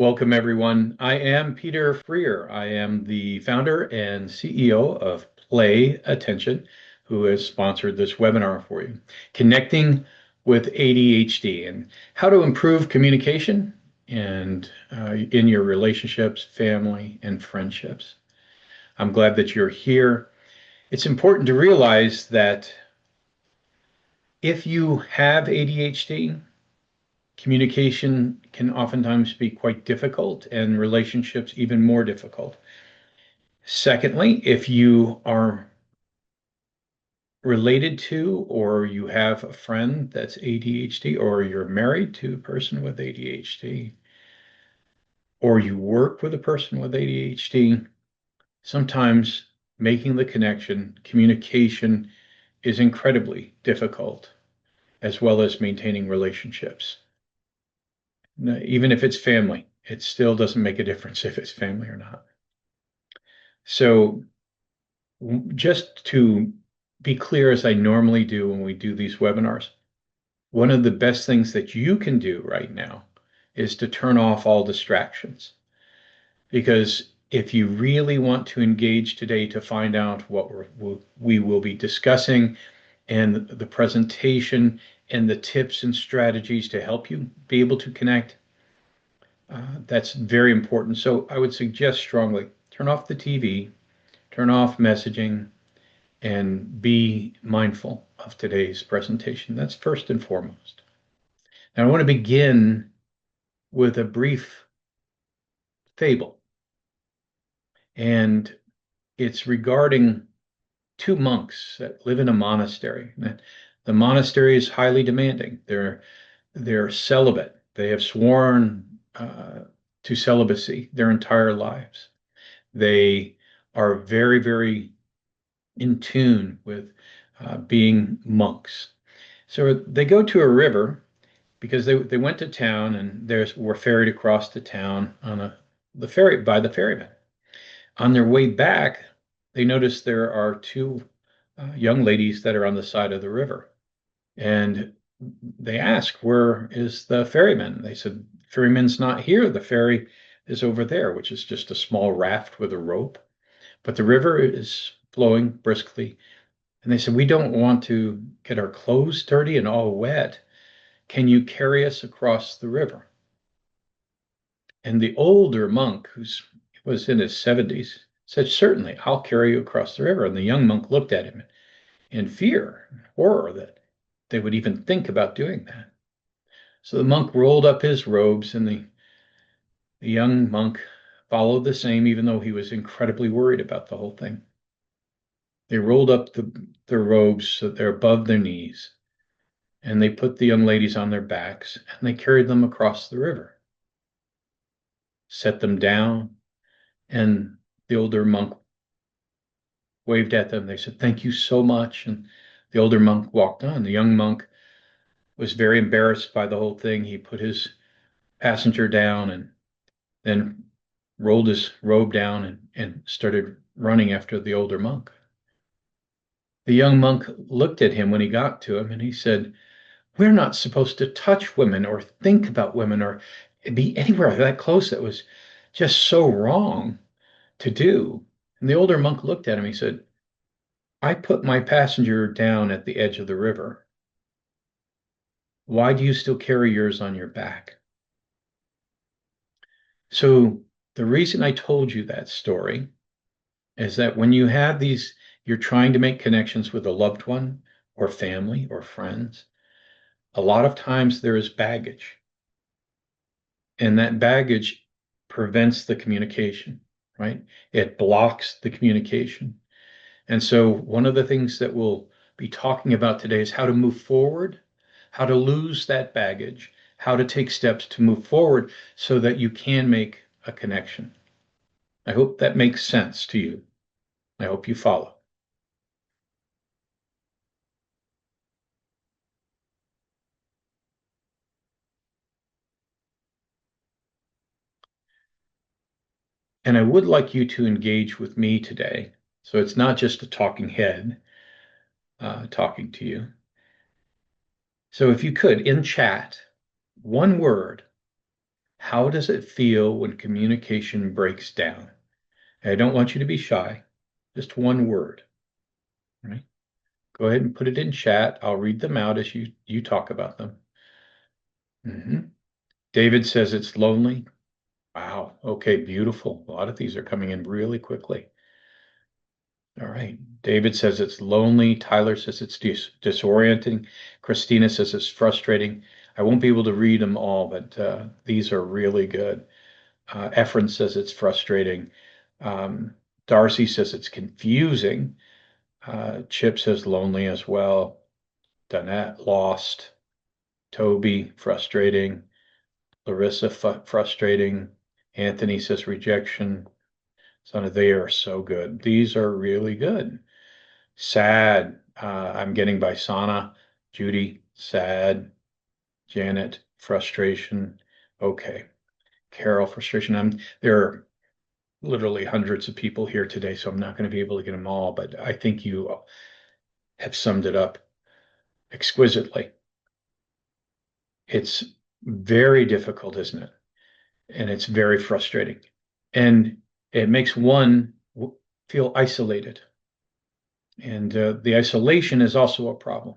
Welcome, everyone. I am Peter Freer. I am the founder and CEO of Play Attention, who has sponsored this webinar for you, Connecting with ADHD and how to improve communication and in your relationships, family, and friendships. I'm glad that you're here. It's important to realize that if you have ADHD, communication can oftentimes be quite difficult and relationships even more difficult. Secondly, if you are related to or you have a friend that's ADHD or you're married to a person with ADHD or you work with a person with ADHD, sometimes making the connection, communication is incredibly difficult, as well as maintaining relationships. Even if it's family, it still doesn't make a difference if it's family or not. So just to be clear, as I normally do when we do these webinars, one of the best things that you can do right now is to turn off all distractions. Because if you really want to engage today to find out what we will be discussing and the presentation and the tips and strategies to help you be able to connect, that's very important. So I would suggest strongly turn off the TV, turn off messaging, and be mindful of today's presentation. That's first and foremost. Now, I want to begin with a brief fable, and it's regarding two monks that live in a monastery. The monastery is highly demanding. They're celibate. They have sworn to celibacy their entire lives. They are very, very in tune with being monks. So they go to a river because they went to town and were ferried across the town on the ferry by the ferryman. On their way back, they notice there are two young ladies that are on the side of the river, and they ask, "Where is the ferryman?" They said, "Ferryman's not here. The ferry is over there," which is just a small raft with a rope. But the river is flowing briskly. And they said, "We don't want to get our clothes dirty and all wet. Can you carry us across the river?" And the older monk, who was in his 70s, said, "Certainly, I'll carry you across the river." And the young monk looked at him in fear and horror that they would even think about doing that. So the monk rolled up his robes, and the young monk followed the same, even though he was incredibly worried about the whole thing. They rolled up their robes so they're above their knees, and they put the young ladies on their backs, and they carried them across the river, set them down, and the older monk waved at them. They said, "Thank you so much." And the older monk walked on. The young monk was very embarrassed by the whole thing. He put his passenger down and then rolled his robe down and started running after the older monk. The young monk looked at him when he got to him and he said, "We're not supposed to touch women or think about women or be anywhere that close. That was just so wrong to do." And the older monk looked at him. He said, "I put my passenger down at the edge of the river. Why do you still carry yours on your back?" So the reason I told you that story is that when you have these, you're trying to make connections with a loved one or family or friends, a lot of times there is baggage, and that baggage prevents the communication, right? It blocks the communication. And so one of the things that we'll be talking about today is how to move forward, how to lose that baggage, how to take steps to move forward so that you can make a connection. I hope that makes sense to you. I hope you follow. And I would like you to engage with me today. So it's not just a talking head talking to you. So if you could, in chat, one word How does it feel when communication breaks down? I don't want you to be shy. Just one word, right? Go ahead and put it in chat. I'll read them out as you talk about them. David says it's lonely. Wow. Okay, beautiful. A lot of these are coming in really quickly. All right. David says it's lonely. Tyler says it's disorienting. Christina says it's frustrating. I won't be able to read them all, but these are really good. Efren says it's frustrating. Um, Darcy says it's confusing. Chip says lonely as well. Danette, lost. Toby, frustrating. Larissa, frustrating. Anthony says rejection. Son of they are so good. These are really good. Sad. I'm getting by Sana. Judy, sad. Janet, frustration. Okay. Carol, frustration. There are literally hundreds of people here today, so I'm not going to be able to get them all, but I think you have summed it up exquisitely. It's very difficult, isn't it? And it's very frustrating. And it makes one feel isolated. And the isolation is also a problem.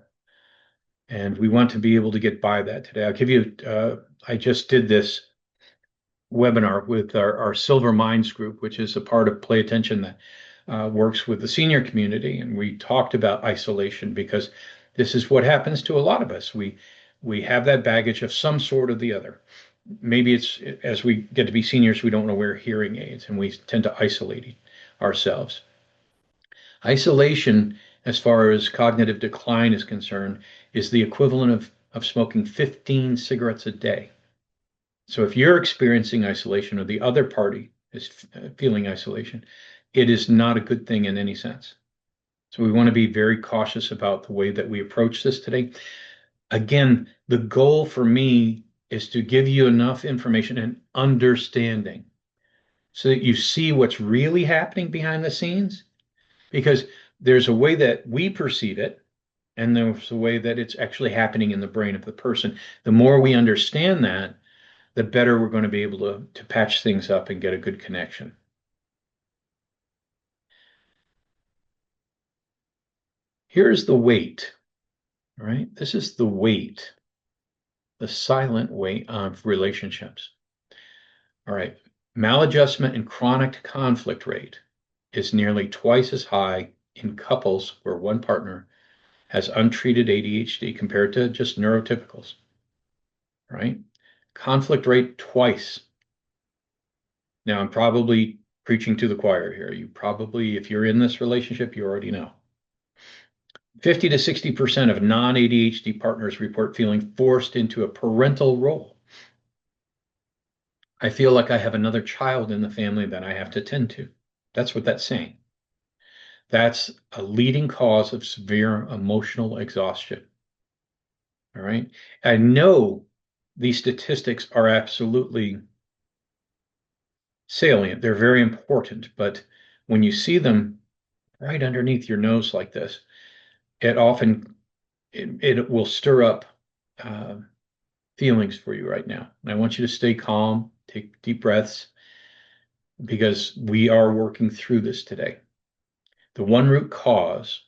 And we want to be able to get by that today. I'll give you, I just did this webinar with our Silver Minds group, which is a part of Play Attention that works with the senior community. And we talked about isolation because this is what happens to a lot of us. We have that baggage of some sort or the other. Maybe it's as we get to be seniors, we don't know wear hearing aids and we tend to isolate ourselves. Isolation, as far as cognitive decline is concerned, is the equivalent of smoking 15 cigarettes a day. So if you're experiencing isolation or the other party is feeling isolation, it is not a good thing in any sense. So we want to be very cautious about the way that we approach this today. Again, the goal for me is to give you enough information and understanding so that you see what's really happening behind the scenes, because there's a way that we perceive it, and there's a way that it's actually happening in the brain of the person. The more we understand that, the better we're going to be able to patch things up and get a good connection. Here's the weight, right? This is the weight, the silent weight of relationships. All right. Maladjustment and chronic conflict rate is nearly twice as high in couples where one partner has untreated ADHD compared to just neurotypicals, right? Conflict rate twice. Now, I'm probably preaching to the choir here. You probably, if you're in this relationship, you already know. 50 to 60% of non-ADHD partners report feeling forced into a parental role. I feel like I have another child in the family that I have to tend to. That's what that's saying. That's a leading cause of severe emotional exhaustion. All right. I know these statistics are absolutely salient. They're very important, but when you see them right underneath your nose like this, it often it will stir up uh, feelings for you right now. And I want you to stay calm, take deep breaths, because we are working through this today. The one root cause,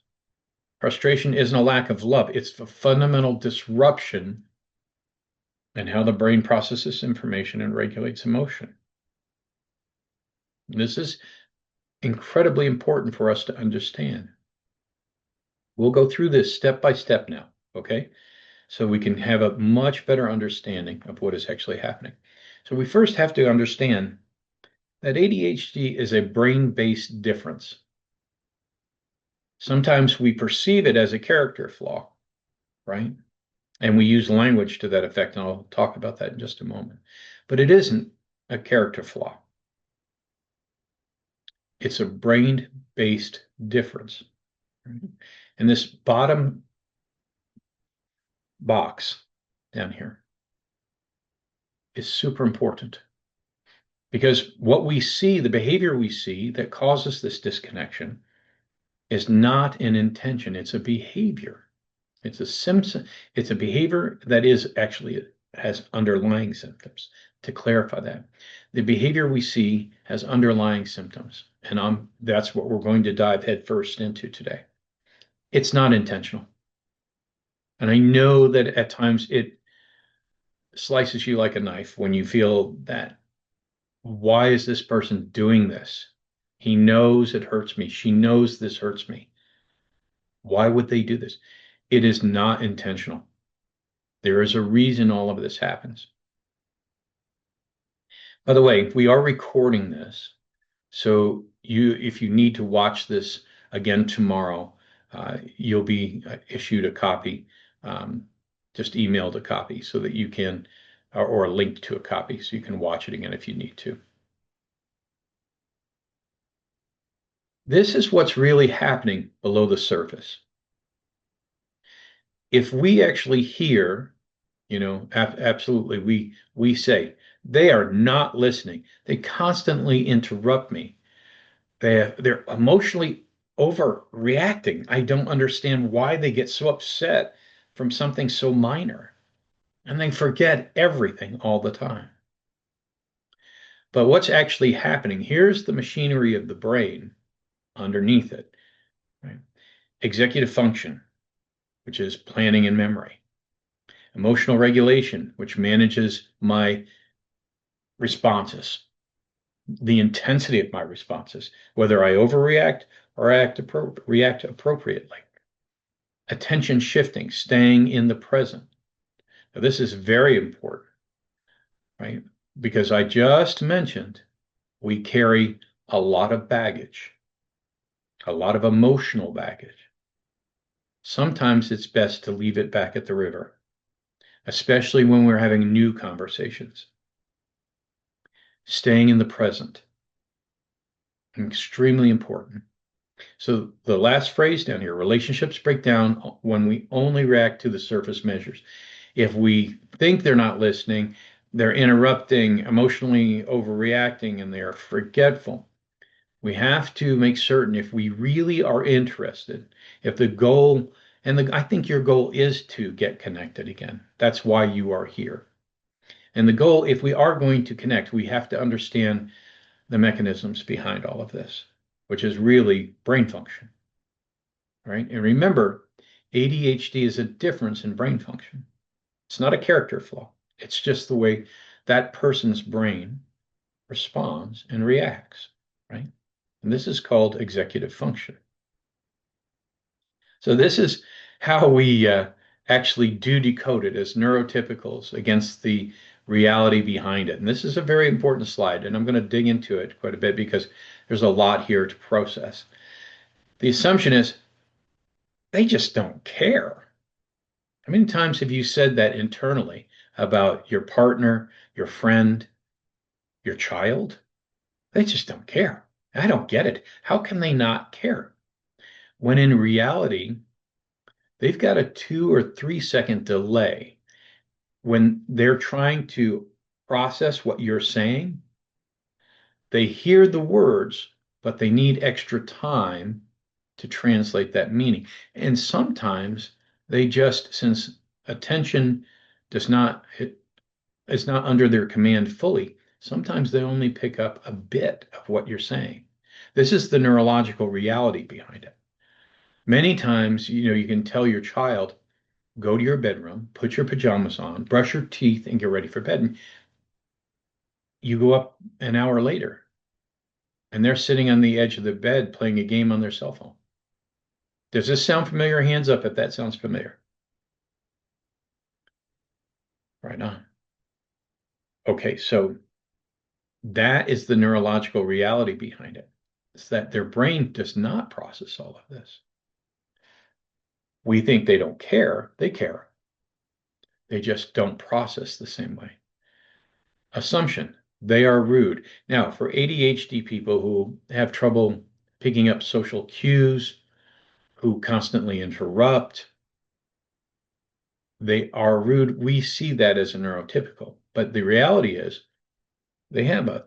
frustration isn't a lack of love, it's the fundamental disruption in how the brain processes information and regulates emotion. This is incredibly important for us to understand. We'll go through this step by step now, okay? So we can have a much better understanding of what is actually happening. So we first have to understand that ADHD is a brain-based difference. Sometimes we perceive it as a character flaw, right? And we use language to that effect, and I'll talk about that in just a moment. But it isn't a character flaw. It's a brain-based difference. And this bottom box down here is super important because what we see, the behavior we see that causes this disconnection is not an intention, it's a behavior. It's a behavior that is actually has underlying symptoms. To clarify that, the behavior we see has underlying symptoms, and that's what we're going to dive headfirst into today. It's not intentional. And I know that at times it slices you like a knife when you feel that, why is this person doing this? He knows it hurts me. She knows this hurts me. Why would they do this? It is not intentional. There is a reason all of this happens. By the way, we are recording this. So if you need to watch this again tomorrow, you'll be issued a copy, just emailed a copy so that you can, or a link to a copy so you can watch it again if you need to. This is what's really happening below the surface. If we actually hear, absolutely, we say, they are not listening. They constantly interrupt me. They're emotionally overreacting. I don't understand why they get so upset from something so minor, and they forget everything all the time. But what's actually happening? Here's the machinery of the brain underneath it, right? Executive function, which is planning and memory. Emotional regulation, which manages my responses, the intensity of my responses, whether I overreact or react appropriately. Attention shifting, staying in the present. Now, this is very important, right? Because I just mentioned we carry a lot of baggage, a lot of emotional baggage. Sometimes it's best to leave it back at the river, especially when we're having new conversations. Staying in the present, extremely important. So the last phrase down here, relationships break down when we only react to the surface measures. If we think they're not listening, they're interrupting, emotionally overreacting, and they're forgetful. We have to make certain if we really are interested, if the goal, I think your goal is to get connected again. That's why you are here. And the goal, if we are going to connect, we have to understand the mechanisms behind all of this, which is really brain function, right? And remember, ADHD is a difference in brain function. It's not a character flaw. It's just the way that person's brain responds and reacts, right? And this is called executive function. So this is how we actually do decode it as neurotypicals against the reality behind it. And this is a very important slide, and I'm going to dig into it quite a bit because there's a lot here to process. The assumption is they just don't care. How many times have you said that internally about your partner, your friend, your child? They just don't care. I don't get it. How can they not care? When in reality, they've got a 2 or 3 second delay when they're trying to process what you're saying. They hear the words, but they need extra time to translate that meaning. And sometimes they just, since attention does not, it is not under their command fully, sometimes they only pick up a bit of what you're saying. This is the neurological reality behind it. Many times, you can tell your child, go to your bedroom, put your pajamas on, brush your teeth, and get ready for bed. And you go up an hour later, and they're sitting on the edge of the bed playing a game on their cell phone. Does this sound familiar? Hands up if that sounds familiar. Right on. Okay, so that is the neurological reality behind it. It's that their brain does not process all of this. We think they don't care. They care. They just don't process the same way. Assumption, they are rude. Now, for ADHD people who have trouble picking up social cues, who constantly interrupt, they are rude. We see that as a neurotypical. But the reality is they have a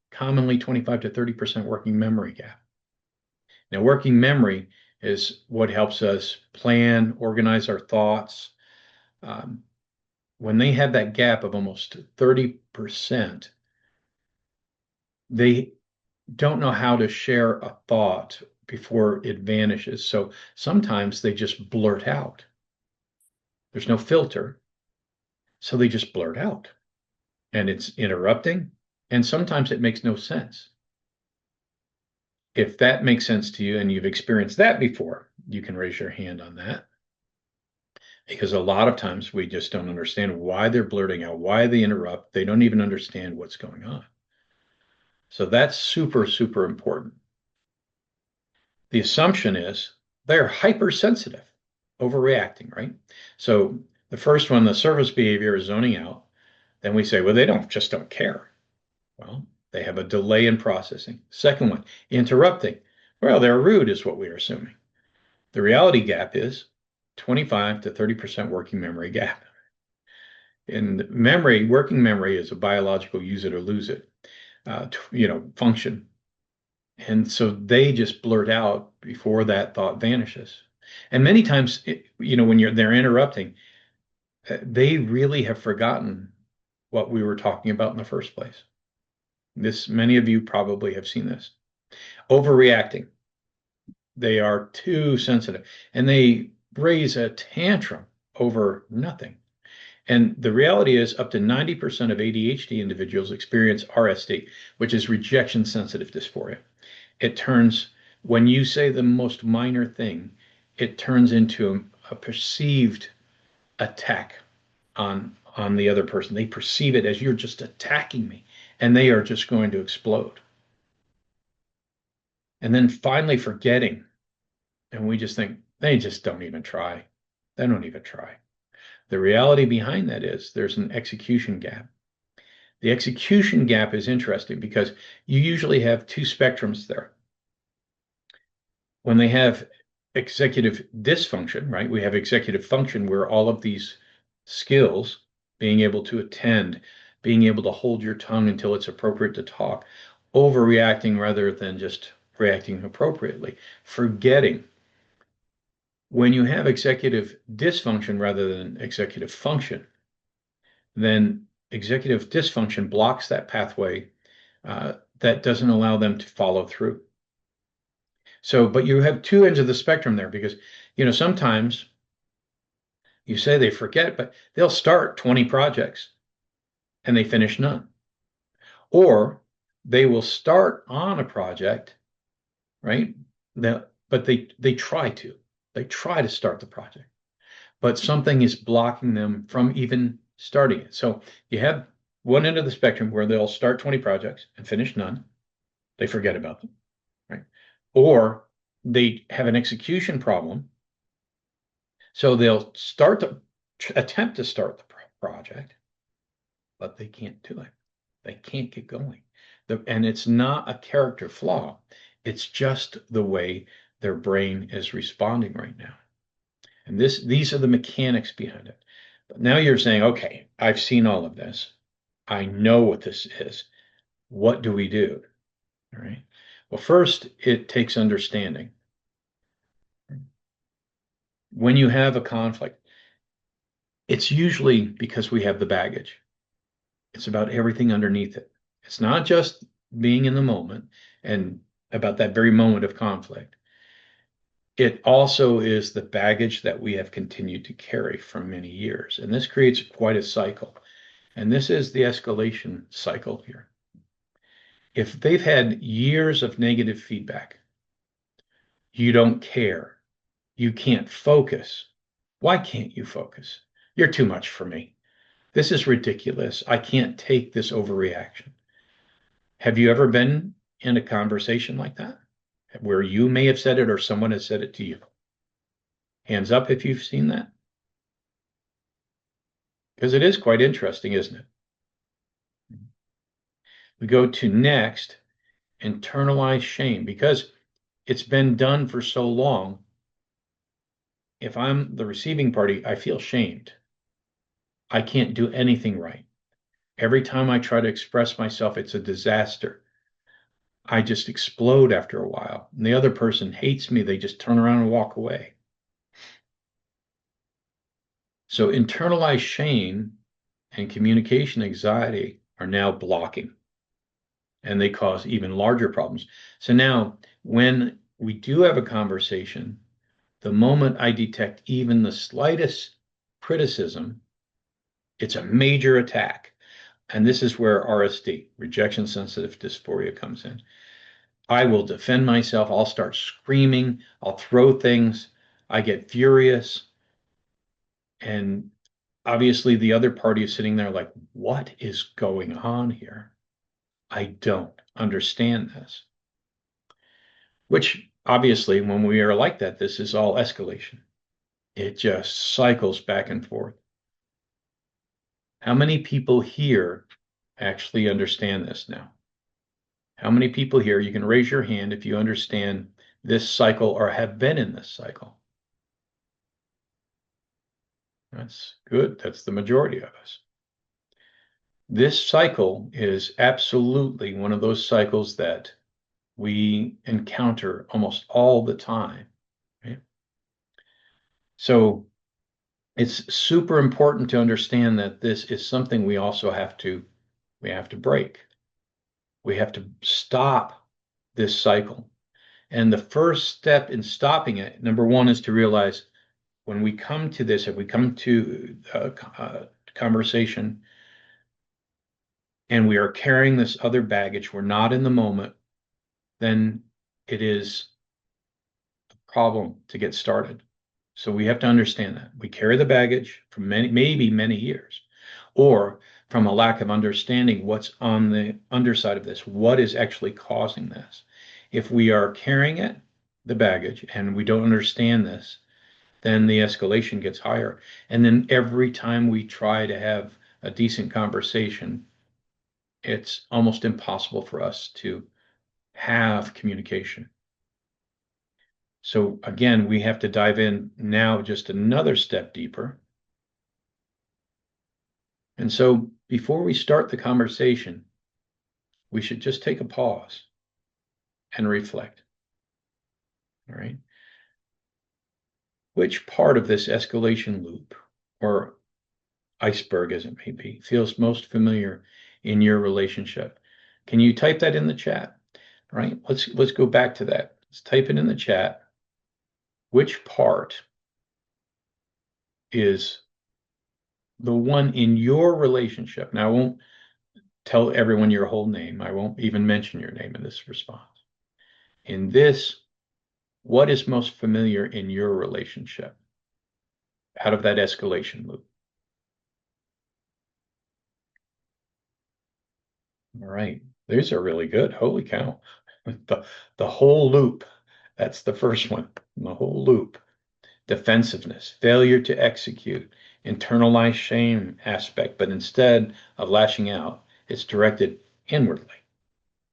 commonly 25 to 30% working memory gap. Now, working memory is what helps us plan, organize our thoughts, um, when they have that gap of almost 30%, they don't know how to share a thought before it vanishes. So sometimes they just blurt out. There's no filter. So they just blurt out and it's interrupting. And sometimes it makes no sense. If that makes sense to you and you've experienced that before, you can raise your hand on that. Because a lot of times we just don't understand why they're blurting out, why they interrupt. They don't even understand what's going on. So that's super, super important. The assumption is they're hypersensitive, overreacting, right? So the first one, the surface behavior is zoning out. Then we say, well, they don't care. Well, they have a delay in processing. Second one, interrupting. Well, they're rude is what we're assuming. The reality gap is 25 to 30% working memory gap. And memory, working memory is a biological use it or lose it, function. And so they just blurt out before that thought vanishes. And many times, when they're interrupting, they really have forgotten what we were talking about in the first place. Many of you probably have seen this. Overreacting. They are too sensitive and they raise a tantrum over nothing. And the reality is up to 90% of ADHD individuals experience RSD, which is rejection sensitive dysphoria. It turns, when you say the most minor thing, it turns into a perceived attack on the other person. They perceive it as you're just attacking me, and they are just going to explode. And then finally forgetting, and we just think they just don't even try. They don't even try. The reality behind that is there's an execution gap. The execution gap is interesting because you usually have two spectrums there. When they have executive dysfunction, right? We have executive function where all of these skills, being able to attend, being able to hold your tongue until it's appropriate to talk, overreacting rather than just reacting appropriately, forgetting. When you have executive dysfunction rather than executive function, then executive dysfunction blocks that pathway that doesn't allow them to follow through. So, but you have two ends of the spectrum there because, sometimes you say they forget, but they'll start 20 projects and they finish none. Or they will start on a project, right? But they try to. They try to start the project, but something is blocking them from even starting it. So you have one end of the spectrum where they'll start 20 projects and finish none. They forget about them, right? Or they have an execution problem. So they'll attempt to start the project, but they can't do it. They can't get going. And it's not a character flaw. It's just the way their brain is responding right now. And these are the mechanics behind it. But now you're saying, okay, I've seen all of this. I know what this is. What do we do? All right. Well, first, it takes understanding. When you have a conflict, it's usually because we have the baggage. It's about everything underneath it. It's not just being in the moment and about that very moment of conflict. It also is the baggage that we have continued to carry for many years. And this creates quite a cycle. And this is the escalation cycle here. If they've had years of negative feedback, you don't care, you can't focus. Why can't you focus? You're too much for me. This is ridiculous. I can't take this overreaction. Have you ever been in a conversation like that where you may have said it or someone has said it to you? Hands up if you've seen that. Because it is quite interesting, isn't it? We go to next, internalized shame, because it's been done for so long. If I'm the receiving party, I feel shamed. I can't do anything right. Every time I try to express myself, it's a disaster. I just explode after a while. And the other person hates me. They just turn around and walk away. So internalized shame and communication anxiety are now blocking, and they cause even larger problems. So now, when we do have a conversation, the moment I detect even the slightest criticism, it's a major attack. And this is where RSD, rejection sensitive dysphoria, comes in. I will defend myself. I'll start screaming. I'll throw things. I get furious. And obviously, the other party is sitting there like, what is going on here? I don't understand this. Which obviously, when we are like that, this is all escalation. It just cycles back and forth. How many people here actually understand this now? How many people here, you can raise your hand if you understand this cycle or have been in this cycle? That's good. That's the majority of us. This cycle is absolutely one of those cycles that we encounter almost all the time. Right? So it's super important to understand that this is something we also have to break. We have to stop this cycle. And the first step in stopping it, number one, is to realize when we come to this, if we come to a conversation and we are carrying this other baggage, we're not in the moment, then it is a problem to get started. So we have to understand that we carry the baggage from maybe many years, or from a lack of understanding what's on the underside of this, what is actually causing this. If we are carrying it, the baggage, and we don't understand this, then the escalation gets higher. And then every time we try to have a decent conversation, it's almost impossible for us to have communication. So again, we have to dive in now just another step deeper. And so before we start the conversation, we should just take a pause and reflect. All right. Which part of this escalation loop, or iceberg as it may be, feels most familiar in your relationship? Can you type that in the chat? All right. Let's go back to that. Let's type it in the chat. Which part is the one in your relationship? Now, I won't tell everyone your whole name. I won't even mention your name in this response. In this, what is most familiar in your relationship out of that escalation loop? All right. These are really good. Holy cow. The whole loop. That's the first one. The whole loop. Defensiveness, failure to execute, internalized shame aspect, but instead of lashing out, it's directed inwardly.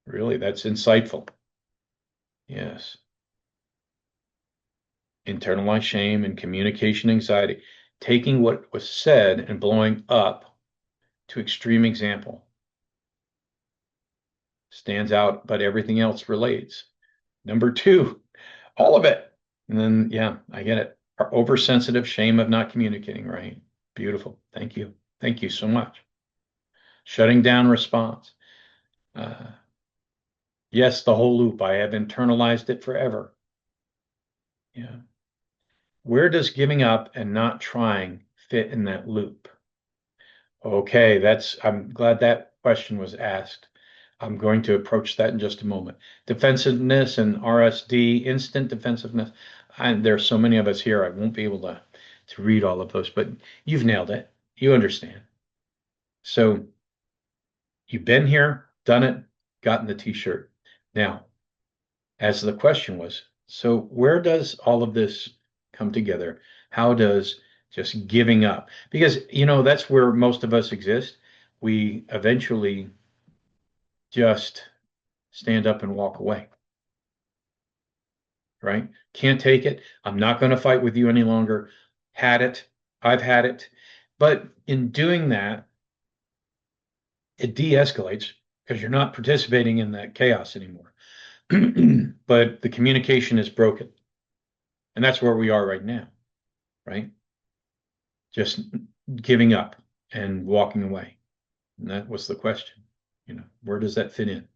Really, that's insightful. Yes. Internalized shame and communication anxiety, taking what was said and blowing up to extreme example. Stands out, but everything else relates. Number two, all of it. And then, yeah, I get it. Our oversensitive shame of not communicating, right? Beautiful. Thank you. Thank you so much. Shutting down response. Uh, yes, the whole loop. I have internalized it forever. Yeah. Where does giving up and not trying fit in that loop? Okay, I'm glad that question was asked. I'm going to approach that in just a moment. Defensiveness and RSD, instant defensiveness. There's so many of us here, I won't be able to read all of those, but you've nailed it. You understand. So you've been here, done it, gotten the t-shirt. Now, as the question was, so where does all of this come together? How does just giving up? Because, that's where most of us exist. We eventually just stand up and walk away, right? Can't take it. I'm not going to fight with you any longer. Had it. I've had it. But in doing that, it de-escalates because you're not participating in that chaos anymore. But the communication is broken. And that's where we are right now, right? Just giving up. and walking away. And that was the question. Where does that fit in?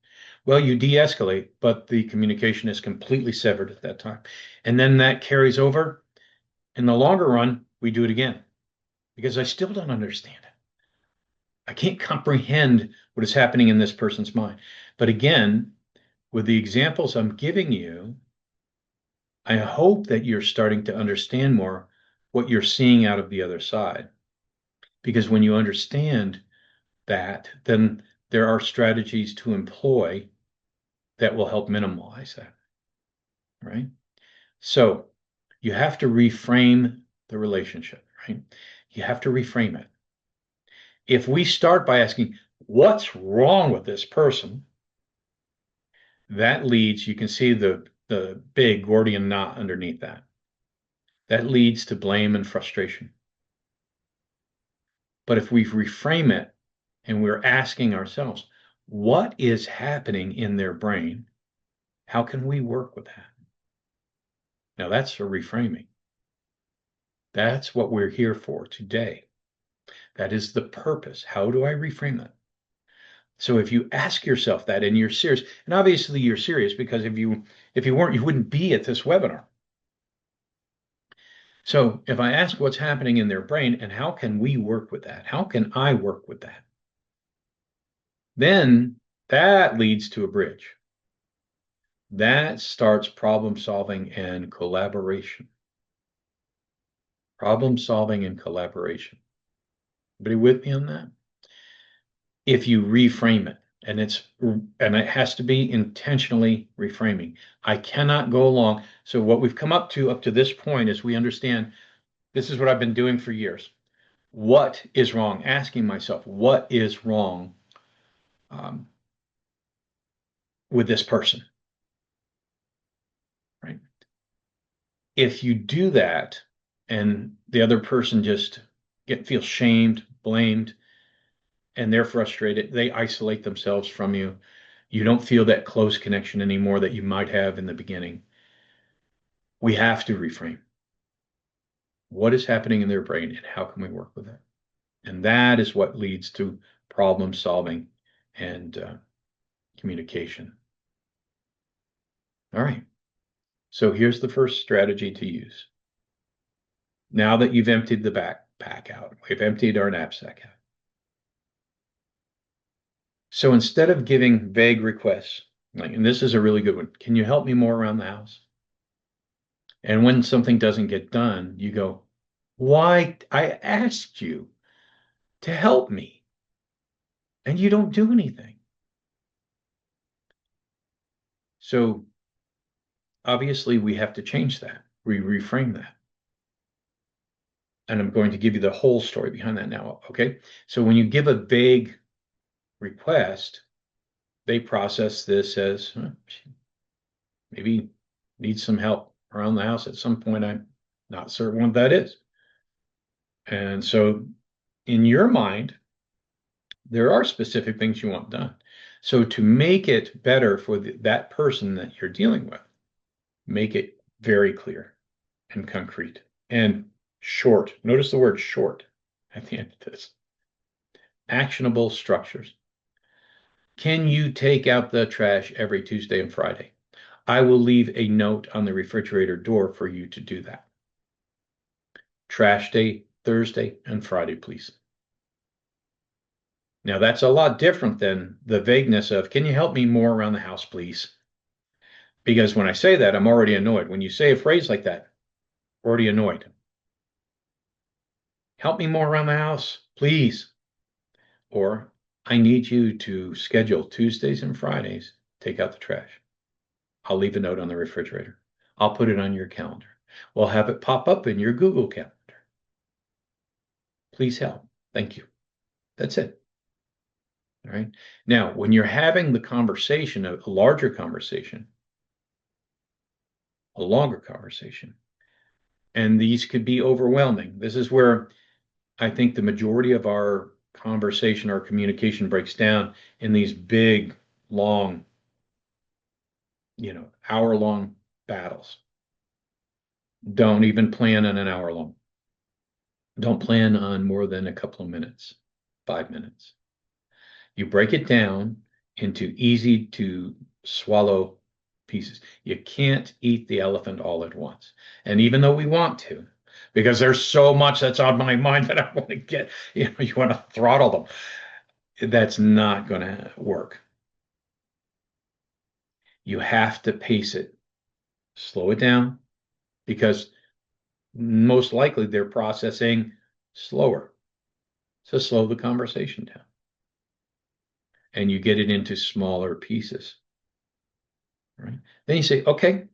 Well, you de-escalate, but the communication is completely severed at that time. And then that carries over. In the longer run, we do it again because I still don't understand it. I can't comprehend what is happening in this person's mind. But again, with the examples I'm giving you, I hope that you're starting to understand more what you're seeing out of the other side. Because when you understand that, then there are strategies to employ that will help minimize that, right? So you have to reframe the relationship, right? You have to reframe it. If we start by asking, what's wrong with this person? That leads, you can see the big Gordian knot underneath that. That leads to blame and frustration. But if we reframe it and we're asking ourselves, what is happening in their brain? How can we work with that? Now that's a reframing. That's what we're here for today. That is the purpose. How do I reframe that? So if you ask yourself that and you're serious, and obviously you're serious because if you weren't, you wouldn't be at this webinar. So if I ask what's happening in their brain and how can we work with that? How can I work with that? Then that leads to a bridge. That starts problem solving and collaboration. Problem solving and collaboration. Everybody with me on that? If you reframe it, and it has to be intentionally reframing. I cannot go along. So what we've come up to this point is we understand this is what I've been doing for years. What is wrong? Asking myself, what is wrong um, with this person, right? If you do that and the other person just feels shamed, blamed, and they're frustrated, they isolate themselves from you. You don't feel that close connection anymore that you might have in the beginning. We have to reframe. What is happening in their brain and how can we work with it? And that is what leads to problem solving and communication. All right. So here's the first strategy to use. Now that you've emptied the backpack out, we've emptied our knapsack out. So instead of giving vague requests, and this is a really good one, can you help me more around the house? And when something doesn't get done, you go, why? I asked you to help me, and you don't do anything. So obviously, we have to change that. We reframe that. And I'm going to give you the whole story behind that now. Okay. So when you give a vague request, they process this as maybe needs some help around the house at some point. I'm not certain what that is. And so in your mind, there are specific things you want done. So to make it better for that person that you're dealing with, make it very clear and concrete and short. Notice the word short at the end of this. Actionable structures. Can you take out the trash every Tuesday and Friday? I will leave a note on the refrigerator door for you to do that. Trash day, Thursday and Friday, please. Now that's a lot different than the vagueness of, can you help me more around the house, please? Because when I say that, I'm already annoyed. When you say a phrase like that, already annoyed. Help me more around the house, please. Or I need you to schedule Tuesdays and Fridays, take out the trash. I'll leave a note on the refrigerator. I'll put it on your calendar. We'll have it pop up in your Google Calendar. Please help. Thank you. That's it. All right. Now, when you're having the conversation, a larger conversation, a longer conversation, and these could be overwhelming. This is where I think the majority of our conversation, our communication breaks down in these big, long, hour-long battles. Don't even plan on an hour long. Don't plan on more than a couple of minutes. 5 minutes. You break it down into easy to swallow pieces. You can't eat the elephant all at once. And even though we want to, because there's so much that's on my mind that I want to get, you want to throttle them. That's not going to work. You have to pace it, slow it down, because most likely they're processing slower. So slow the conversation down and you get it into smaller pieces. Right? Then you say, okay,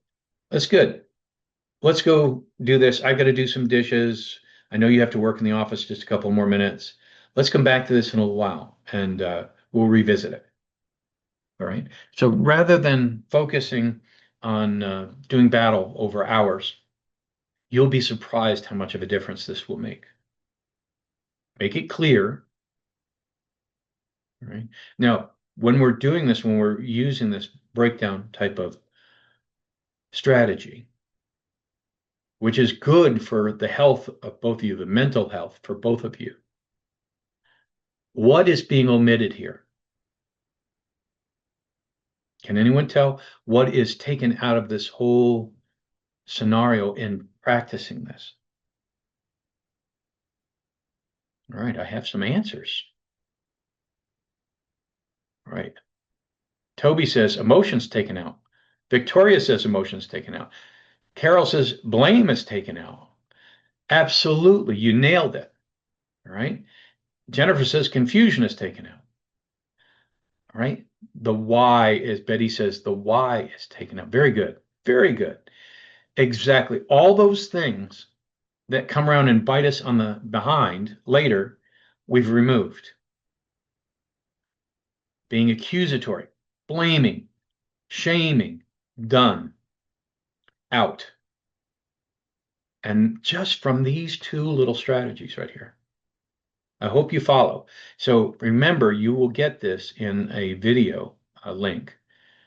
that's good. Let's go do this. I've got to do some dishes. I know you have to work in the office just a couple more minutes. Let's come back to this in a little while and we'll revisit it. All right. So rather than focusing on doing battle over hours, you'll be surprised how much of a difference this will make. Make it clear. Right. Now, when we're doing this, when we're using this breakdown type of strategy, which is good for the health of both of you, the mental health for both of you, what is being omitted here? Can anyone tell what is taken out of this whole scenario in practicing this? All right, I have some answers. All right. Toby says emotions taken out. Victoria says emotions taken out. Carol says blame is taken out. Absolutely, you nailed it. All right. Jennifer says confusion is taken out. All right. The why, as Betty says, the why is taken out. Very good. Very good. Exactly. All those things that come around and bite us on the behind later, we've removed. Being accusatory, blaming, shaming, done, out. And just from these two little strategies right here. I hope you follow. So remember, you will get this in a video link.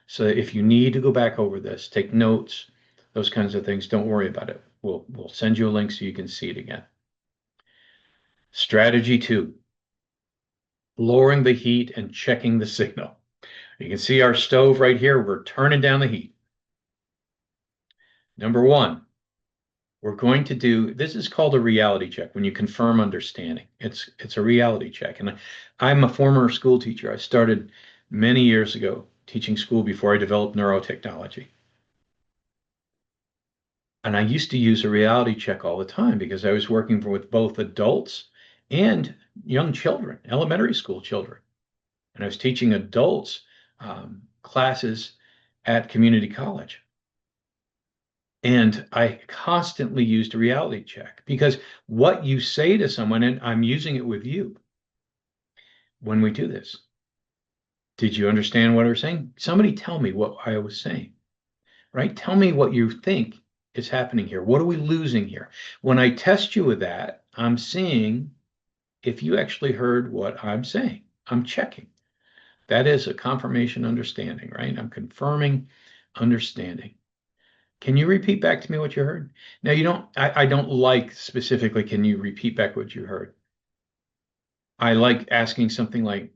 So if you need to go back over this, take notes, those kinds of things, don't worry about it. We'll send you a link so you can see it again. Strategy 2, lowering the heat and checking the signal. You can see our stove right here. We're turning down the heat. Number 1, we're going to do, this is called a reality check when you confirm understanding. It's a reality check. And I'm a former school teacher. I started many years ago teaching school before I developed neurotechnology. And I used to use a reality check all the time because I was working with both adults and young children, elementary school children. And I was teaching adults classes at community college. And I constantly used a reality check because what you say to someone, and I'm using it with you when we do this. Did you understand what I was saying? Somebody tell me what I was saying, right? Tell me what you think is happening here. What are we losing here? When I test you with that, I'm seeing if you actually heard what I'm saying. I'm checking. That is a confirmation understanding, right? I'm confirming understanding. Can you repeat back to me what you heard? Now you don't, I don't like specifically, can you repeat back what you heard? I like asking something like,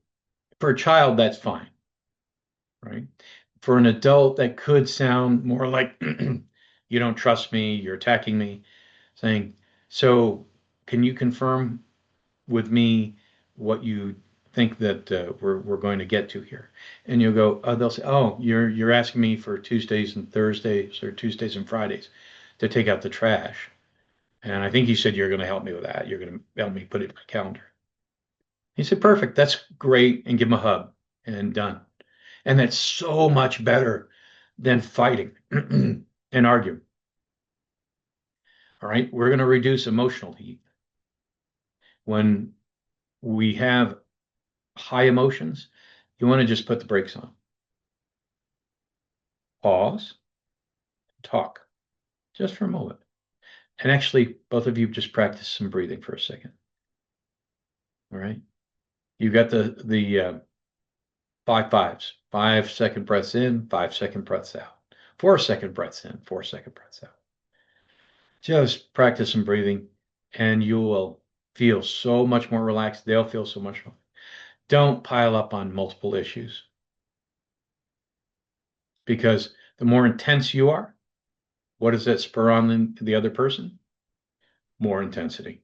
for a child, that's fine, right? For an adult, that could sound more like, you don't trust me, you're attacking me, saying, so can you confirm with me what you think that we're going to get to here? And you'll go, they'll say, oh, you're asking me for Tuesdays and Thursdays or Tuesdays and Fridays to take out the trash. And I think you said you're going to help me with that. You're going to help me put it in my calendar. He said, perfect. That's great. And give him a hug and done. And that's so much better than fighting and arguing. All right. We're going to reduce emotional heat. When we have high emotions, you want to just put the brakes on. Pause, talk just for a moment. And actually, both of you just practice some breathing for a second. All right. You got the 5 5s, 5 second breaths in, 5 second breaths out, 4 second breaths in, 4 second breaths out. Just practice some breathing and you will feel so much more relaxed. They'll feel so much more. Don't pile up on multiple issues because the more intense you are, what does that spur on the other person? More intensity.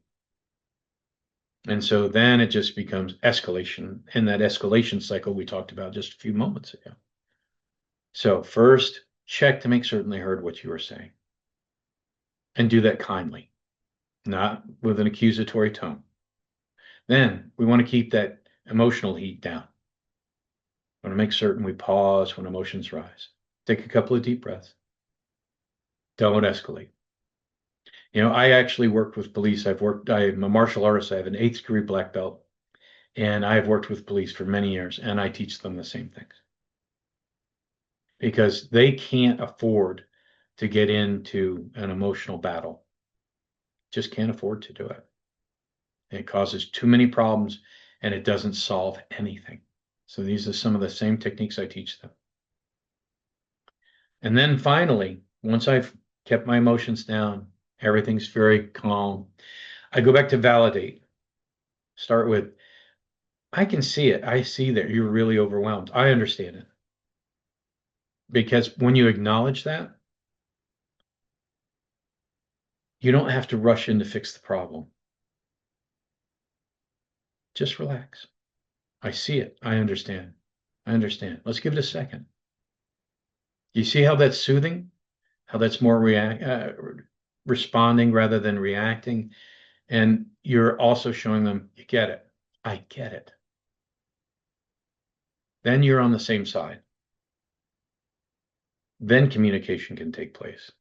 And so then it just becomes escalation in that escalation cycle we talked about just a few moments ago. So first, check to make certain they heard what you were saying and do that kindly, not with an accusatory tone. Then we want to keep that emotional heat down. We want to make certain we pause when emotions rise. Take a couple of deep breaths. Don't escalate. I actually worked with police. I'm a martial artist. I have an eighth degree black belt, and I have worked with police for many years, and I teach them the same things because they can't afford to get into an emotional battle. Just can't afford to do it. It causes too many problems and it doesn't solve anything. So these are some of the same techniques I teach them. And then finally, once I've kept my emotions down, everything's very calm, I go back to validate. Start with, I can see it. I see that you're really overwhelmed. I understand it. Because when you acknowledge that, you don't have to rush in to fix the problem. Just relax. I see it. I understand. I understand. Let's give it a second. You see how that's soothing? How that's more responding rather than reacting? And you're also showing them, you get it. I get it. Then you're on the same side. Then communication can take place.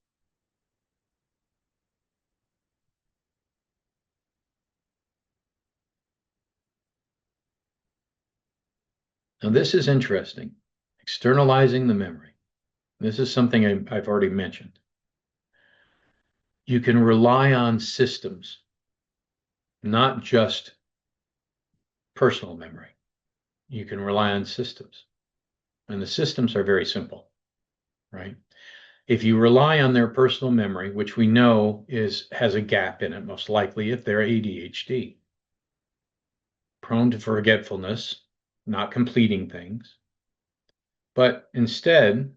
Now, this is interesting. Externalizing the memory. This is something I've already mentioned. You can rely on systems, not just personal memory. You can rely on systems. And the systems are very simple, right? If you rely on their personal memory, which we know has a gap in it, most likely if they're ADHD, prone to forgetfulness, not completing things, but instead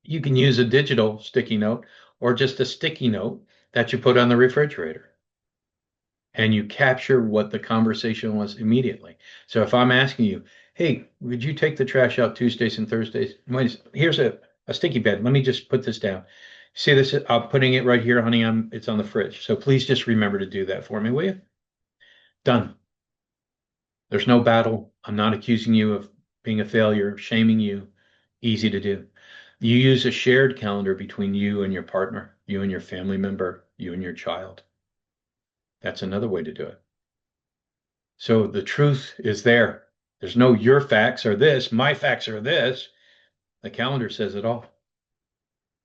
you can use a digital sticky note or just a sticky note that you put on the refrigerator and you capture what the conversation was immediately. So if I'm asking you, hey, would you take the trash out Tuesdays and Thursdays? Here's a sticky pad. Let me just put this down. See this? I'm putting it right here, honey. It's on the fridge. So please just remember to do that for me, will you? Done. There's no battle. I'm not accusing you of being a failure, shaming you. Easy to do. You use a shared calendar between you and your partner, you and your family member, you and your child. That's another way to do it. So the truth is there. There's no your facts are this, my facts are this. The calendar says it all.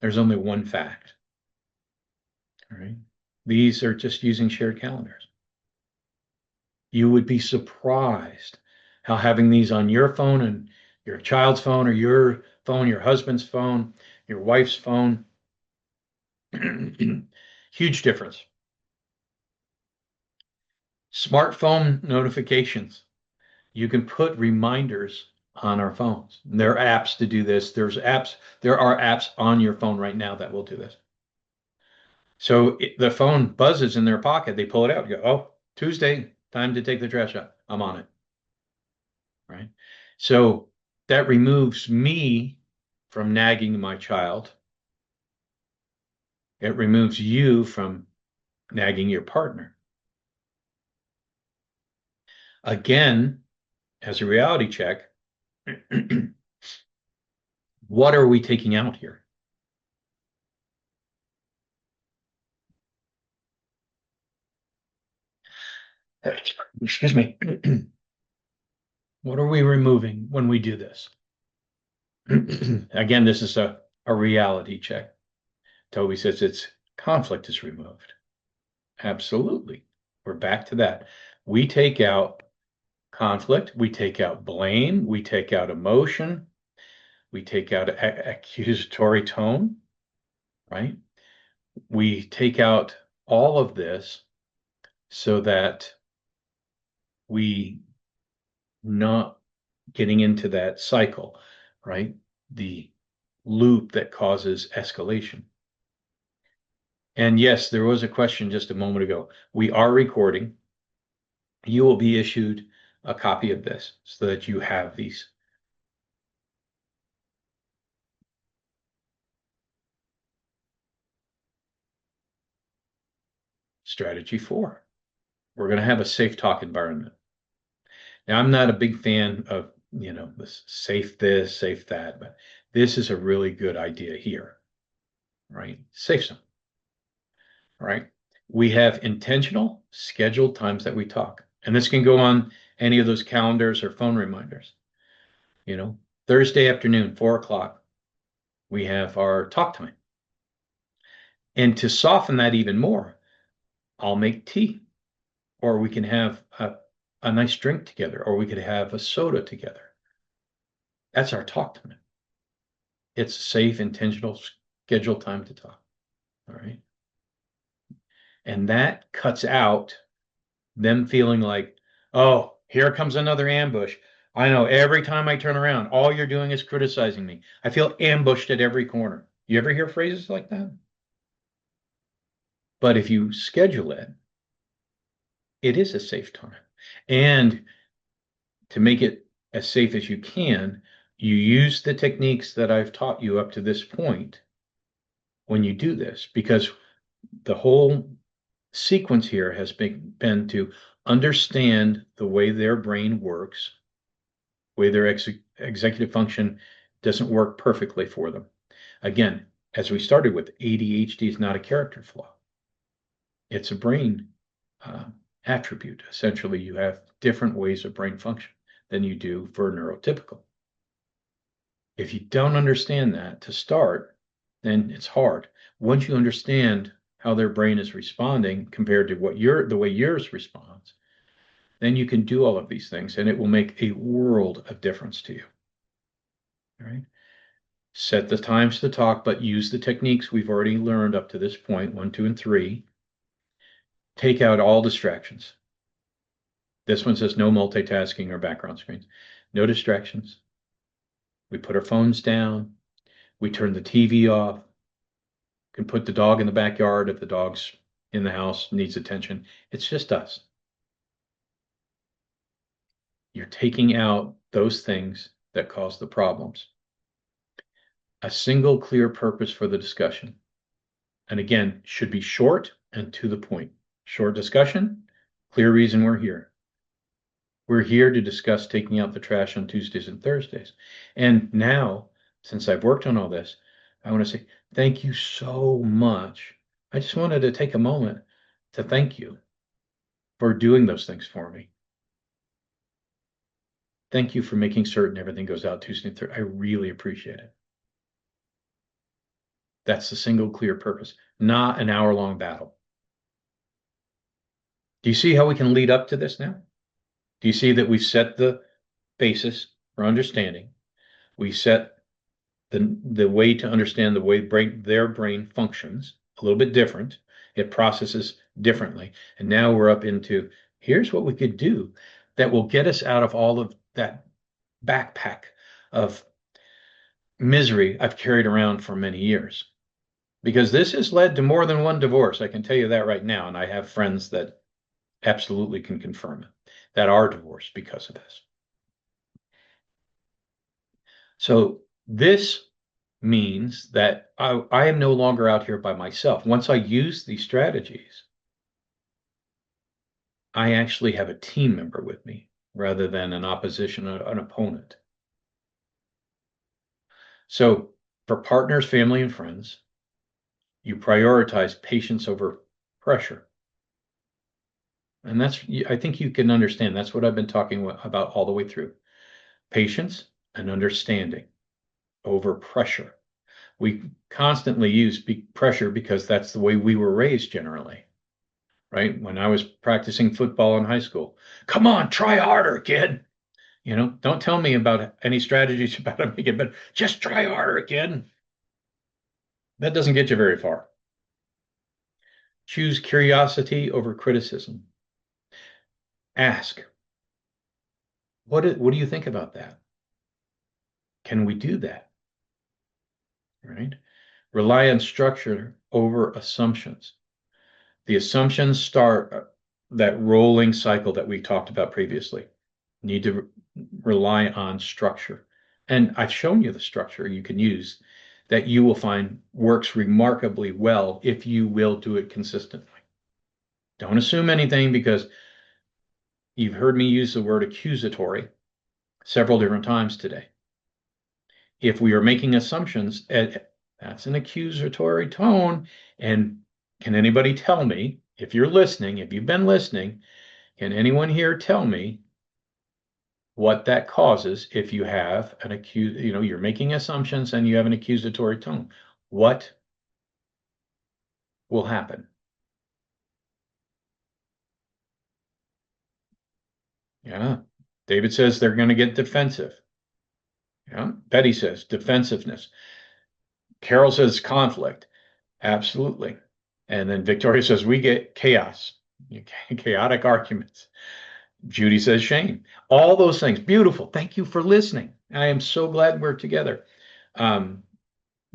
There's only one fact. All right. These are just using shared calendars. You would be surprised how having these on your phone and your child's phone or your phone, your husband's phone, your wife's phone, huge difference. Smartphone notifications. You can put reminders on our phones. There are apps to do this. There are apps on your phone right now that will do this. So the phone buzzes in their pocket. They pull it out. You go, oh, Tuesday, time to take the trash out. I'm on it. Right. So that removes me from nagging my child. It removes you from nagging your partner. Again, as a reality check, what are we taking out here? Excuse me. What are we removing when we do this? Again, this is a reality check. Toby says it's conflict is removed. Absolutely. We're back to that. We take out conflict, we take out blame, we take out emotion, we take out accusatory tone, right? We take out all of this so that we not getting into that cycle, right? The loop that causes escalation. And yes, there was a question just a moment ago. We are recording. You will be issued a copy of this so that you have these. Strategy 4. We're going to have a safe talk environment. Now, I'm not a big fan of, this, safe that, but this is a really good idea here, right? Safe zone, right? We have intentional scheduled times that we talk. And this can go on any of those calendars or phone reminders. You know, Thursday afternoon, 4 o'clock, we have our talk time. And to soften that even more, I'll make tea, or we can have a nice drink together, or we could have a soda together. That's our talk time. It's safe, intentional, scheduled time to talk. All right. And that cuts out them feeling like, oh, here comes another ambush. I know every time I turn around, all you're doing is criticizing me. I feel ambushed at every corner. You ever hear phrases like that? But if you schedule it, it is a safe time. And to make it as safe as you can, you use the techniques that I've taught you up to this point when you do this, because the whole sequence here has been to understand the way their brain works, way their executive function doesn't work perfectly for them. Again, as we started with, ADHD is not a character flaw. It's a brain uh, attribute. Essentially, you have different ways of brain function than you do for neurotypical. If you don't understand that to start, then it's hard. Once you understand how their brain is responding compared to the way yours responds, then you can do all of these things and it will make a world of difference to you. All right. Set the times to talk, but use the techniques we've already learned up to this point, 1, 2, and 3. Take out all distractions. This one says no multitasking or background screens. No distractions. We put our phones down. We turn the TV off. Can put the dog in the backyard if the dog's in the house, needs attention. It's just us. You're taking out those things that cause the problems. A single clear purpose for the discussion. And again, should be short and to the point. Short discussion, clear reason we're here. We're here to discuss taking out the trash on Tuesdays and Thursdays. And now, since I've worked on all this, I want to say thank you so much. I just wanted to take a moment to thank you for doing those things for me. Thank you for making certain everything goes out Tuesday and Thursday. I really appreciate it. That's the single clear purpose, not an hour-long battle. Do you see how we can lead up to this now? Do you see that we've set the basis for understanding? We set the way to understand the way their brain functions a little bit different. It processes differently. And now we're up into here's what we could do that will get us out of all of that backpack of misery I've carried around for many years. Because this has led to more than one divorce. I can tell you that right now. And I have friends that absolutely can confirm it, that are divorced because of this. So this means that I am no longer out here by myself. Once I use these strategies, I actually have a team member with me rather than an opposition, an opponent. So for partners, family, and friends, you prioritize patience over pressure. And I think you can understand. That's what I've been talking about all the way through. Patience and understanding over pressure. We constantly use pressure because that's the way we were raised generally, right? When I was practicing football in high school, come on, try harder, kid. Don't tell me about any strategies about how to make it better. Just try harder, kid. That doesn't get you very far. Choose curiosity over criticism. Ask, what do you think about that? Can we do that? Right? Rely on structure over assumptions. The assumptions start that rolling cycle that we talked about previously. Need to rely on structure. And I've shown you the structure you can use that you will find works remarkably well if you will do it consistently. Don't assume anything because you've heard me use the word accusatory several different times today. If we are making assumptions, that's an accusatory tone. And can anybody tell me, if you're listening, if you've been listening, can anyone here tell me what that causes if you have an you're making assumptions and you have an accusatory tone? What will happen? Yeah. David says they're going to get defensive. Yeah. Betty says defensiveness. Carol says conflict. Absolutely. And then Victoria says we get chaos, chaotic arguments. Judy says shame. All those things. Beautiful. Thank you for listening. I am so glad we're together. Um,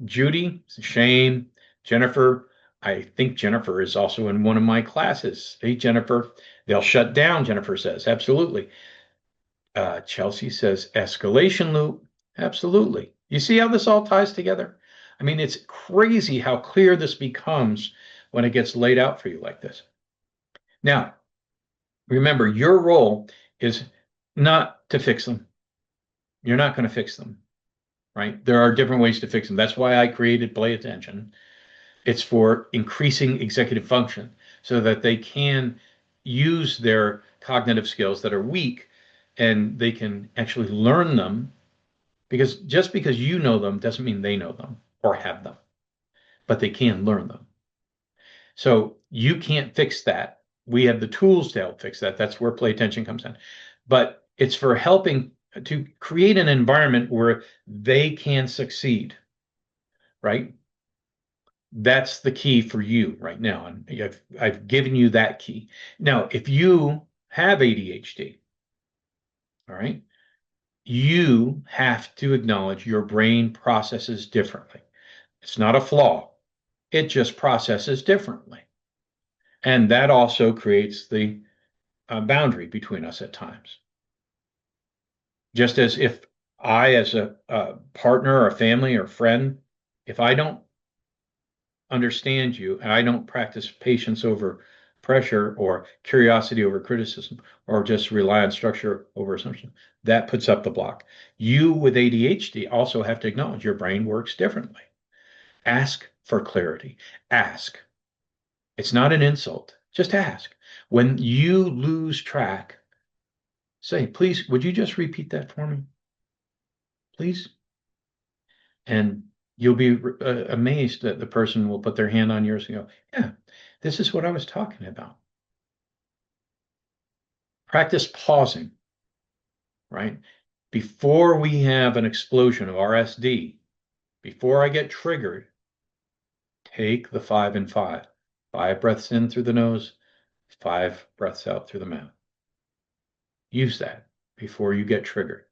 Judy, shame. Jennifer, I think Jennifer is also in one of my classes. Hey, Jennifer, they'll shut down, Jennifer says. Absolutely. Chelsea says escalation loop. Absolutely. You see how this all ties together? I mean, it's crazy how clear this becomes when it gets laid out for you like this. Now, remember, your role is not to fix them. You're not going to fix them, right? There are different ways to fix them. That's why I created Play Attention. It's for increasing executive function so that they can use their cognitive skills that are weak and they can actually learn them because just because you know them doesn't mean they know them or have them, but they can learn them. So you can't fix that. We have the tools to help fix that. That's where Play Attention comes in. But it's for helping to create an environment where they can succeed, right? That's the key for you right now. And I've given you that key. Now, if you have ADHD, all right, you have to acknowledge your brain processes differently. It's not a flaw, it just processes differently. And that also creates the boundary between us at times. Just as if I, as a partner or a family or friend, if I don't understand you and I don't practice patience over pressure or curiosity over criticism or just rely on structure over assumption, that puts up the block. You with ADHD also have to acknowledge your brain works differently. Ask for clarity. Ask. It's not an insult. Just ask. When you lose track, say, please, would you just repeat that for me? Please? And you'll be amazed that the person will put their hand on yours and go, yeah, this is what I was talking about. Practice pausing, right? Before we have an explosion of RSD, before I get triggered, take the 5 and 5. 5 breaths in through the nose, 5 breaths out through the mouth. Use that before you get triggered.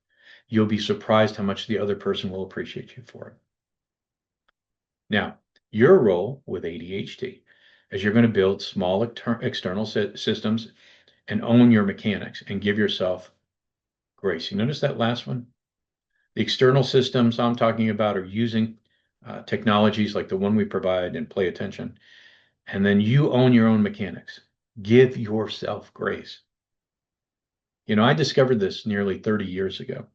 You'll be surprised how much the other person will appreciate you for it. Now, your role with ADHD is you're going to build small external systems and own your mechanics and give yourself grace. You notice that last one? The external systems I'm talking about are using technologies like the one we provide and Play Attention. And then you own your own mechanics. Give yourself grace. You know, I discovered this nearly 30 years ago.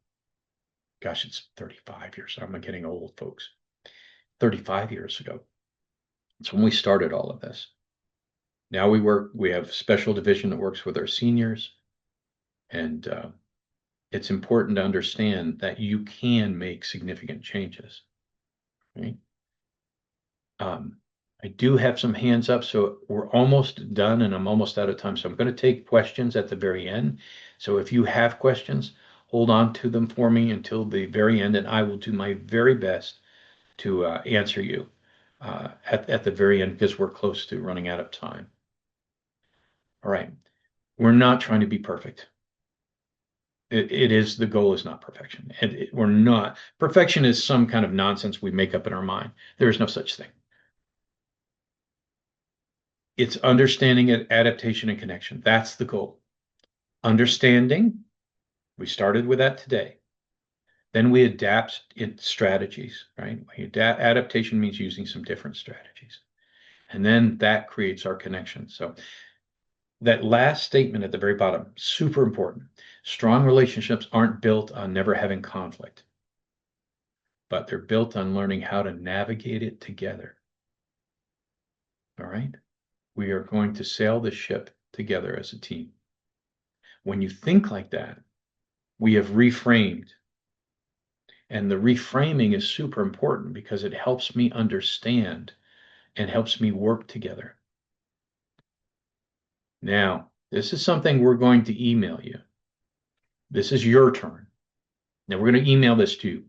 Gosh, it's 35 years. I'm getting old, folks. 35 years ago. It's when we started all of this. Now we have a special division that works with our seniors. And it's important to understand that you can make significant changes. Right? I do have some hands up, so we're almost done and I'm almost out of time. So I'm going to take questions at the very end. So if you have questions, hold on to them for me until the very end, and I will do my very best to answer you at the very end because we're close to running out of time. All right. We're not trying to be perfect. It is, the goal is not perfection. We're not, perfection is some kind of nonsense we make up in our mind. There is no such thing. It's understanding it, adaptation, and connection. That's the goal. Understanding, we started with that today. Then we adapt in strategies, right? Adaptation means using some different strategies. And then that creates our connection. So that last statement at the very bottom, super important. Strong relationships aren't built on never having conflict, but they're built on learning how to navigate it together. All right? We are going to sail the ship together as a team. When you think like that, we have reframed. And the reframing is super important because it helps me understand and helps me work together. Now, this is something we're going to email you. This is your turn. Now, we're going to email this to you.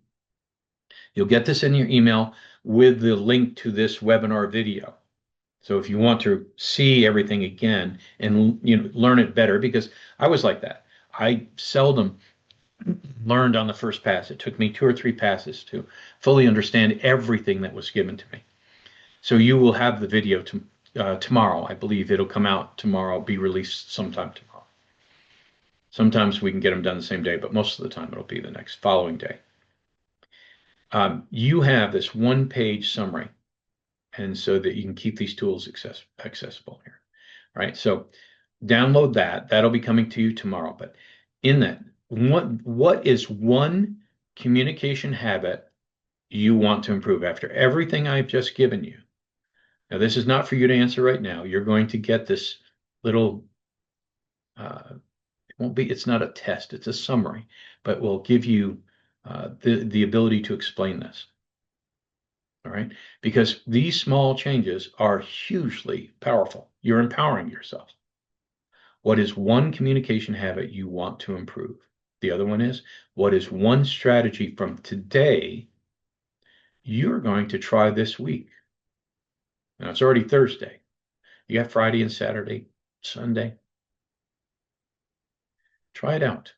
You'll get this in your email with the link to this webinar video. So if you want to see everything again and learn it better, because I was like that. I seldom learned on the first pass. It took me 2 or 3 passes to fully understand everything that was given to me. So you will have the video tomorrow. I believe it'll come out tomorrow, be released sometime tomorrow. Sometimes we can get them done the same day, but most of the time it'll be the next following day. You have this 1-page summary, and so that you can keep these tools accessible here. All right, so download that. That'll be coming to you tomorrow. But in that, what is one communication habit you want to improve after everything I've just given you? Now, this is not for you to answer right now. You're going to get this little, it's not a test, it's a summary, but we'll give you the ability to explain this. All right, because these small changes are hugely powerful. You're empowering yourself. What is one communication habit you want to improve? The other one is, what is one strategy from today you're going to try this week? Now, it's already Thursday. You got Friday and Saturday, Sunday. Try it out.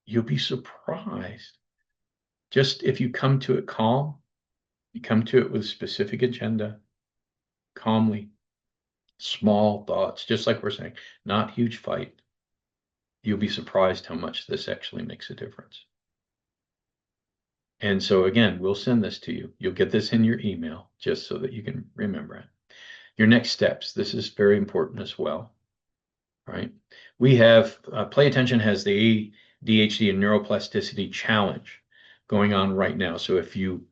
You'll be surprised. Just if you come to it calm, you come to it with a specific agenda, calmly, small thoughts, just like we're saying, not huge fight. You'll be surprised how much this actually makes a difference. And so again, we'll send this to you. You'll get this in your email just so that you can remember it. Your next steps, this is very important as well, right? We have, Play Attention has the ADHD and Neuroplasticity Challenge going on right now. So if you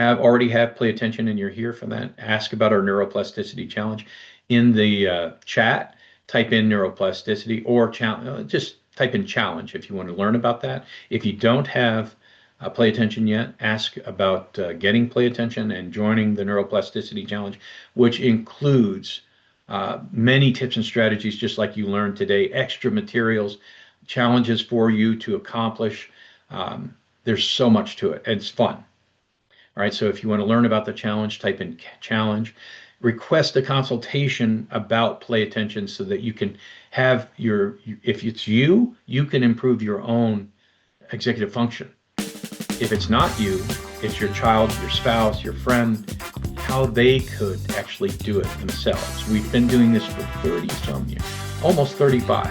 already have Play Attention and you're here for that, ask about our Neuroplasticity Challenge. In the chat, type in neuroplasticity or just type in challenge if you want to learn about that. If you don't have Play Attention yet, ask about getting Play Attention and joining the Neuroplasticity Challenge, which includes many tips and strategies just like you learned today, extra materials, challenges for you to accomplish. There's so much to it, and it's fun. All right, so if you want to learn about the challenge, type in challenge. Request a consultation about Play Attention so that you can have if it's you can improve your own executive function. If it's not you, it's your child, your spouse, your friend, how they could actually do it themselves. We've been doing this for 30-some years, almost 35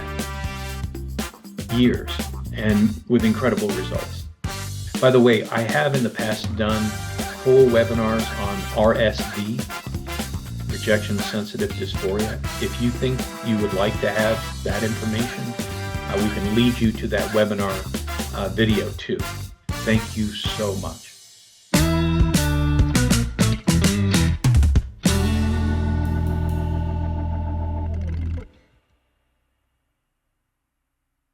years, and with incredible results. By the way, I have in the past done full webinars on RSD, rejection sensitive dysphoria. If you think you would like to have that information, we can lead you to that webinar video too. Thank you so much.